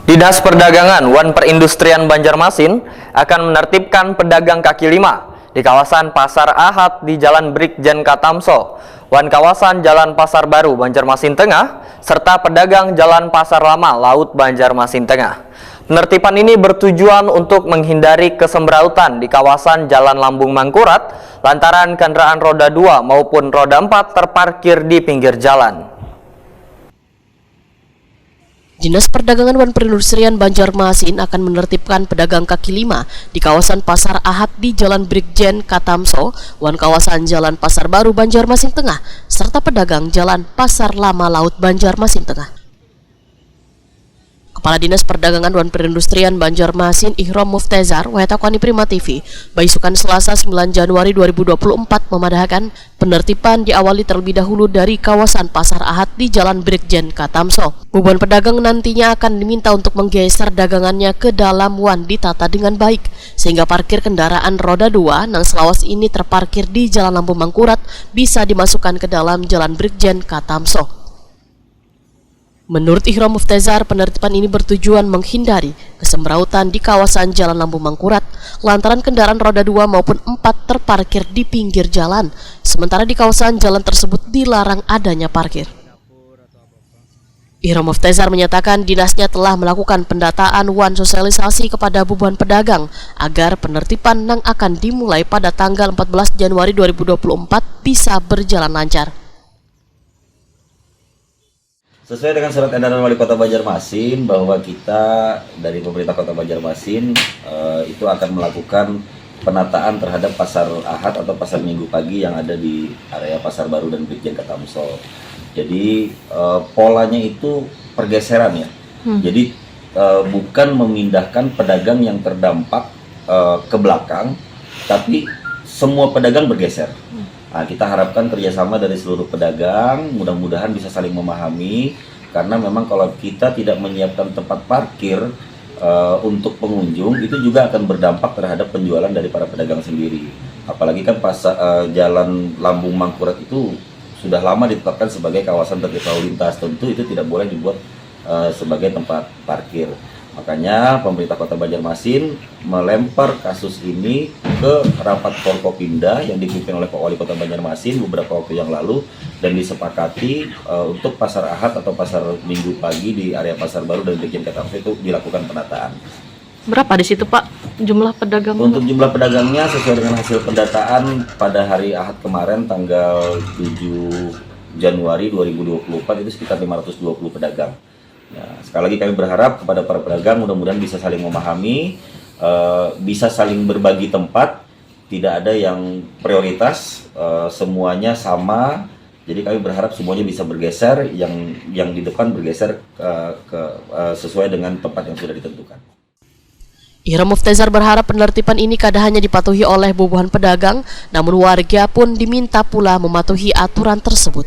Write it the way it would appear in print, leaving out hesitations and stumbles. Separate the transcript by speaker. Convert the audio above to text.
Speaker 1: Dinas Perdagangan Wan Perindustrian Banjarmasin akan menertibkan pedagang kaki lima di kawasan Pasar Ahad di Jalan Brigjen Katamso, Wan kawasan Jalan Pasar Baru Banjarmasin Tengah, serta pedagang Jalan Pasar Lama Laut Banjarmasin Tengah. Penertiban ini bertujuan untuk menghindari kesembrautan di kawasan Jalan Lambung Mangkurat lantaran kendaraan roda 2 maupun roda 4 terparkir di pinggir jalan.
Speaker 2: Dinas Perdagangan Wan Perindustrian Banjarmasin akan menertibkan pedagang kaki lima di kawasan Pasar Ahad di Jalan Brigjen Katamso, Wan kawasan Jalan Pasar Baru Banjarmasin Tengah, serta pedagang Jalan Pasar Lama Laut Banjarmasin Tengah. Kepala Dinas Perdagangan Wan Perindustrian Banjarmasin Ihrom Muftezar, Wahetakwani Prima TV, Baisukan Selasa 9 Januari 2024 memadahkan penertiban diawali terlebih dahulu dari kawasan Pasar Ahad di Jalan Brigjen Katamso. Beban pedagang nantinya akan diminta untuk menggeser dagangannya ke dalam wan ditata dengan baik, sehingga parkir kendaraan roda 2 yang selawas ini terparkir di Jalan Lambung Mangkurat bisa dimasukkan ke dalam Jalan Brigjen Katamso. Menurut Ihrom Muftezar, penertiban ini bertujuan menghindari kesembrautan di kawasan Jalan Lambung Mangkurat lantaran kendaraan roda 2 maupun 4 terparkir di pinggir jalan, sementara di kawasan jalan tersebut dilarang adanya parkir. Ihrom Muftezar menyatakan dinasnya telah melakukan pendataan wan sosialisasi kepada beban pedagang agar penertiban yang akan dimulai pada tanggal 14 Januari 2024 bisa berjalan lancar.
Speaker 3: Sesuai dengan surat edaran Wali Kota Banjarmasin bahwa kita dari pemerintah Kota Banjarmasin itu akan melakukan penataan terhadap Pasar Ahad atau Pasar Minggu Pagi yang ada di area Pasar Baru dan Brigjen Katamso. Jadi polanya itu pergeseran ya. Jadi bukan memindahkan pedagang yang terdampak ke belakang, tapi semua pedagang bergeser. Nah, kita harapkan kerjasama dari seluruh pedagang, mudah-mudahan bisa saling memahami, karena memang kalau kita tidak menyiapkan tempat parkir untuk pengunjung, itu juga akan berdampak terhadap penjualan dari para pedagang sendiri. Apalagi kan Jalan Lambung Mangkurat itu sudah lama ditetapkan sebagai kawasan tertib lalu lintas, tentu itu tidak boleh dibuat sebagai tempat parkir. Makanya pemerintah Kota Banjarmasin melempar kasus ini ke rapat Forkopimda yang dipimpin oleh Pak Wali Kota Banjarmasin beberapa waktu yang lalu, dan disepakati untuk Pasar Ahad atau Pasar Minggu Pagi di area Pasar Baru dan Brigjen Katamso itu dilakukan penataan.
Speaker 4: Berapa di situ Pak jumlah pedagang?
Speaker 3: Untuk jumlah pedagangnya sesuai dengan hasil pendataan pada hari Ahad kemarin tanggal 7 Januari 2024 itu sekitar 520 pedagang. Ya, sekali lagi kami berharap kepada para pedagang mudah-mudahan bisa saling memahami, bisa saling berbagi tempat, tidak ada yang prioritas, semuanya sama. Jadi kami berharap semuanya bisa bergeser, yang di depan bergeser sesuai dengan tempat yang sudah ditentukan.
Speaker 2: Ihrom Muftezar berharap penertiban ini kada hanya dipatuhi oleh bubuhan pedagang, namun warga pun diminta pula mematuhi aturan tersebut.